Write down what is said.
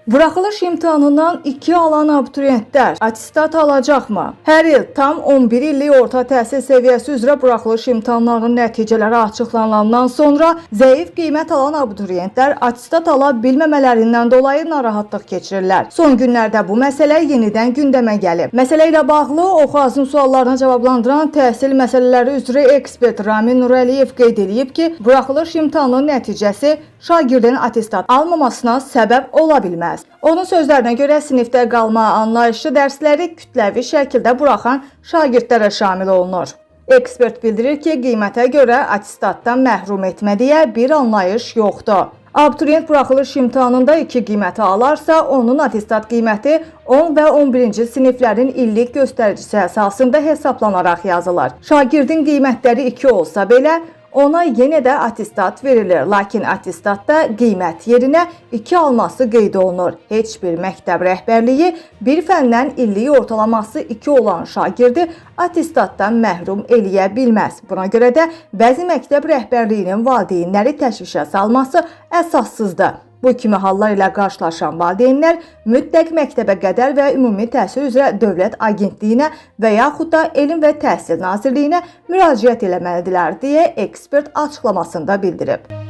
Buraxılış imtahanından 2 alan abituriyentlər attestat alacaqmı? Hər il tam 11 illik orta təhsil səviyyəsi üzrə buraxılış imtahanlarının nəticələri açıqlanandan sonra zəif qiymət alan abituriyentlər attestat ala bilməmələrindən dolayı narahatlıq keçirirlər. Son günlərdə bu məsələ yenidən gündəmə gəlib. Məsələ ilə bağlı Oxu suallarına cavablandıran təhsil məsələləri üzrə ekspert Ramin Nurəliyev qeyd edib ki, buraxılış imtahanının nəticəsi şagirdin attestat almamasına səbəb ola bilməz. Onun sözlərinə görə sinifdə qalma anlayışı dərsləri kütləvi şəkildə buraxan şagirdlərə şamil olunur. Ekspert bildirir ki, qiymətə görə attestatdan məhrum etmə deyə bir anlayış yoxdur. Abituriyent buraxılış imtahanında 2 qiyməti alarsa, onun attestat qiyməti 10 və 11-ci siniflərin illik göstəricisi əsasında hesablanaraq yazılır. Şagirdin qiymətləri 2 olsa belə, ona yenə də attestat verilir, lakin attestatda qiymət yerinə 2 alması qeyd olunur. Heç bir məktəb rəhbərliyi bir fəndən illik ortalaması 2 olan şagirdi attestatdan məhrum eləyə bilməz. Buna görə də bəzi məktəb rəhbərliyinin valideynləri təşvişə salması əsassızdır. Bu kimi hallar ilə qarşılaşan valideynlər mütləq məktəbə qədər və ümumi təhsil üzrə Dövlət Agentliyinə və yaxud da Elm və Təhsil Nazirliyinə müraciət eləməlidirlər deyə ekspert açıqlamasında bildirib.